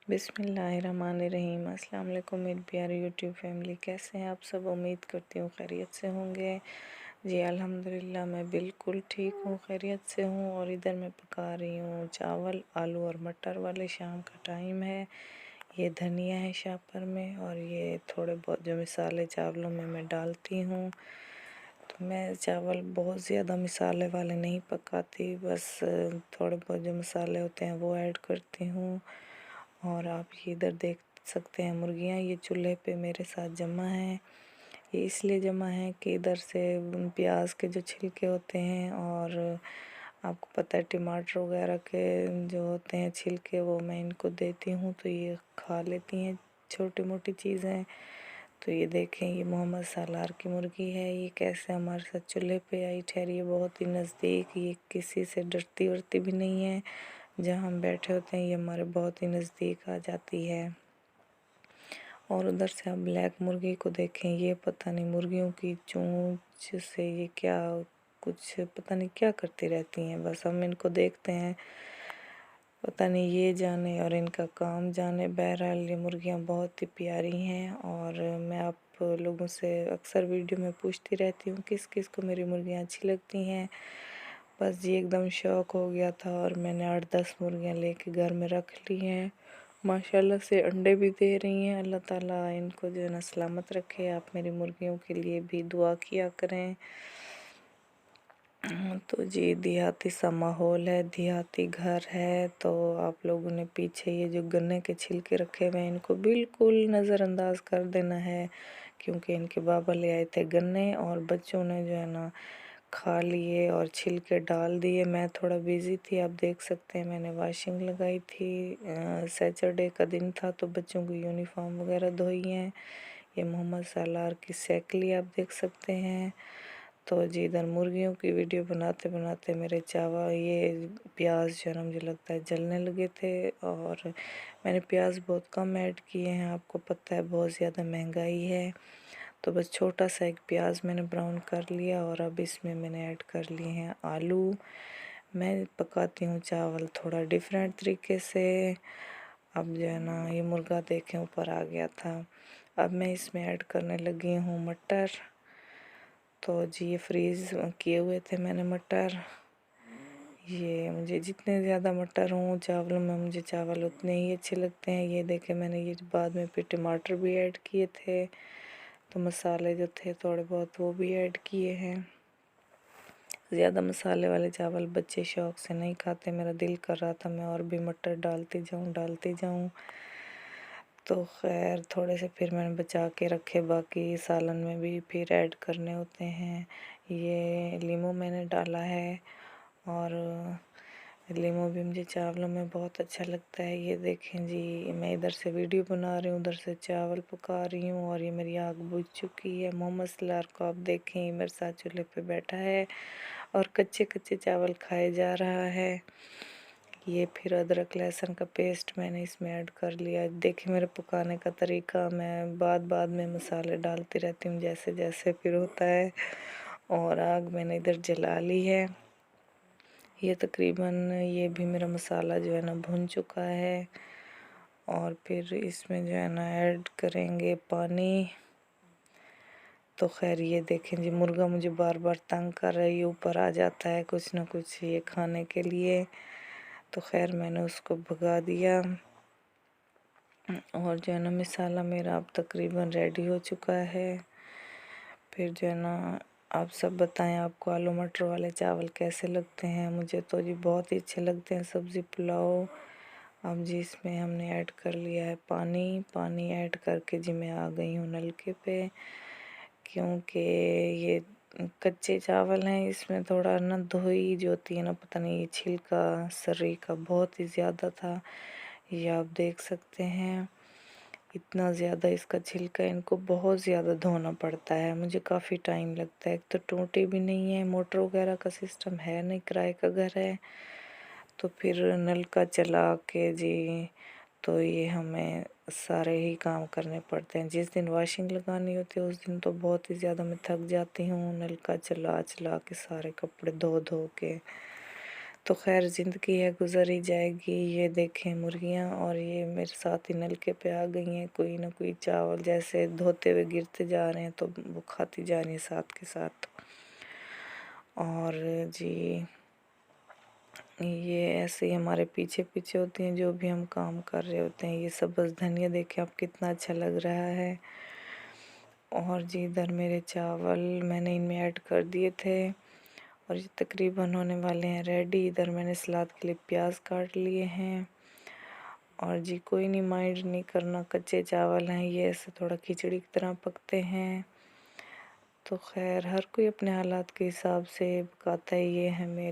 बिस्मिल्लाहिर्रहमानिर्रहीम। अस्सलाम वालेकुम मेरी प्यारी यूट्यूब फैमिली, कैसे हैं आप सब। उम्मीद करती हूँ खैरियत से होंगे। जी अल्हम्दुलिल्लाह मैं बिल्कुल ठीक हूँ, खैरियत से हूँ। और इधर मैं पका रही हूँ चावल, आलू और मटर वाले। शाम का टाइम है। ये धनिया है शापर में, और ये थोड़े बहुत जो मिसाले चावलों में मैं डालती हूँ। तो मैं चावल बहुत ज़्यादा मिसाले वाले नहीं पकाती, बस थोड़े बहुत जो मसाले होते हैं वो ऐड करती हूँ। और आप ये इधर देख सकते हैं मुर्गियाँ ये चूल्हे पे मेरे साथ जमा हैं। ये इसलिए जमा है कि इधर से प्याज के जो छिलके होते हैं, और आपको पता है टमाटर वगैरह के जो होते हैं छिलके, वो मैं इनको देती हूँ तो ये खा लेती हैं छोटी मोटी चीज़ें। तो ये देखें, ये मोहम्मद सालार की मुर्गी है। ये कैसे हमारे साथ चूल्हे पे आई ठहरी है, बहुत ही नज़दीक। ये किसी से डरती वरती भी नहीं है। जहाँ हम बैठे होते हैं ये हमारे बहुत ही नज़दीक आ जाती है। और उधर से आप ब्लैक मुर्गी को देखें, ये पता नहीं मुर्गियों की चोंच से ये क्या कुछ पता नहीं क्या करती रहती हैं। बस हम इनको देखते हैं, पता नहीं ये जाने और इनका काम जाने। बहरहाल ये मुर्गियाँ बहुत ही प्यारी हैं। और मैं आप लोगों से अक्सर वीडियो में पूछती रहती हूँ किस किस को मेरी मुर्गियाँ अच्छी लगती हैं। बस जी एकदम शौक हो गया था, और मैंने 8-10 मुर्गियाँ लेके घर में रख ली हैं। माशाल्लाह से अंडे भी दे रही हैं। अल्लाह ताला इनको जो है ना सलामत रखे। आप मेरी मुर्गियों के लिए भी दुआ किया करें। तो जी देहाती सा माहौल है, देहाती घर है। तो आप लोगों ने पीछे ये जो गन्ने के छिलके रखे हुए हैं इनको बिल्कुल नज़रअंदाज कर देना है, क्योंकि इनके बाबा ले आए थे गन्ने और बच्चों ने जो है ना खा लिए और छिलके डाल दिए। मैं थोड़ा बिज़ी थी, आप देख सकते हैं मैंने वॉशिंग लगाई थी। सैटरडे का दिन था तो बच्चों की यूनिफॉर्म वगैरह धोई हैं। ये मोहम्मद सालार की साइकिल आप देख सकते हैं। तो जी इधर मुर्गियों की वीडियो बनाते बनाते मेरे चावल ये प्याज जो है ना मुझे लगता है जलने लगे थे। और मैंने प्याज बहुत कम ऐड किए हैं, आपको पता है बहुत ज़्यादा महंगाई है। तो बस छोटा सा एक प्याज मैंने ब्राउन कर लिया, और अब इसमें मैंने ऐड कर लिए हैं आलू। मैं पकाती हूँ चावल थोड़ा डिफरेंट तरीके से। अब जो है ना ये मुर्गा देखें ऊपर आ गया था। अब मैं इसमें ऐड करने लगी हूँ मटर। तो जी ये फ्रीज़ किए हुए थे मैंने मटर। ये मुझे जितने ज़्यादा मटर हों चावलों में, मुझे चावल उतने ही अच्छे लगते हैं। ये देखे मैंने ये बाद में फिर टमाटर भी ऐड किए थे, तो मसाले जो थे थोड़े बहुत वो भी ऐड किए हैं। ज़्यादा मसाले वाले चावल बच्चे शौक़ से नहीं खाते। मेरा दिल कर रहा था मैं और भी मटर डालती जाऊँ। तो खैर थोड़े से फिर मैंने बचा के रखे, बाकी सालन में भी फिर ऐड करने होते हैं। ये लीमू मैंने डाला है, और लीमू भी मुझे चावलों में बहुत अच्छा लगता है। ये देखें जी मैं इधर से वीडियो बना रही हूँ, उधर से चावल पका रही हूँ, और ये मेरी आग बुझ चुकी है। मोहम्मद सलार को आप देखें मेरे साथ चूल्हे पे बैठा है और कच्चे कच्चे चावल खाए जा रहा है। ये फिर अदरक लहसुन का पेस्ट मैंने इसमें ऐड कर लिया। देखिए मेरे पकाने का तरीका, मैं बाद में मसाले डालती रहती हूँ जैसे जैसे फिर होता है। और आग मैंने इधर जला ली है। ये तकरीबन ये भी मेरा मसाला जो है ना भुन चुका है। और फिर इसमें जो है ना ऐड करेंगे पानी। तो खैर ये देखें जी मुर्गा मुझे बार बार तंग कर रही है, ऊपर आ जाता है कुछ ना कुछ ये खाने के लिए। तो खैर मैंने उसको भगा दिया, और जो है ना मसाला मेरा अब तकरीबन रेडी हो चुका है। फिर जो है ना आप सब बताएं आपको आलू मटर वाले चावल कैसे लगते हैं। मुझे तो जी बहुत ही अच्छे लगते हैं, सब्ज़ी पुलाव। अब जी इसमें हमने ऐड कर लिया है पानी ऐड करके जी मैं आ गई हूँ नलके पे, क्योंकि ये कच्चे चावल हैं। इसमें थोड़ा ना धोई जो होती है ना, पता नहीं ये छिलका सर्री का बहुत ही ज़्यादा था। ये आप देख सकते हैं इतना ज़्यादा इसका छिलका, इनको बहुत ज़्यादा धोना पड़ता है। मुझे काफ़ी टाइम लगता है। एक तो टोंटी भी नहीं है, मोटर वगैरह का सिस्टम है नहीं, किराए का घर है। तो फिर नलका चला के जी तो ये हमें सारे ही काम करने पड़ते हैं। जिस दिन वॉशिंग लगानी होती है उस दिन तो बहुत ही ज़्यादा मैं थक जाती हूँ, नलका चला चला के सारे कपड़े धो धो के। तो खैर ज़िंदगी है, गुज़र ही जाएगी। ये देखें मुर्गियाँ, और ये मेरे साथ ही नलके पे आ गई हैं, कोई ना कोई चावल जैसे धोते हुए गिरते जा रहे हैं तो वो खाती जा रही हैं साथ के साथ। और जी ये ऐसे ही हमारे पीछे पीछे होती हैं जो भी हम काम कर रहे होते हैं। ये सब बस धनिया देखें आप कितना अच्छा लग रहा है। और जी इधर मेरे चावल मैंने इनमें ऐड कर दिए थे और ये तकरीबन होने वाले हैं रेडी। इधर मैंने सलाद के लिए प्याज काट लिए हैं। और जी कोई नहीं, माइंड नहीं करना, कच्चे चावल हैं ये, ऐसे थोड़ा खिचड़ी की तरह पकते हैं। तो खैर हर कोई अपने हालात के हिसाब से पकाता है। ये है मेरे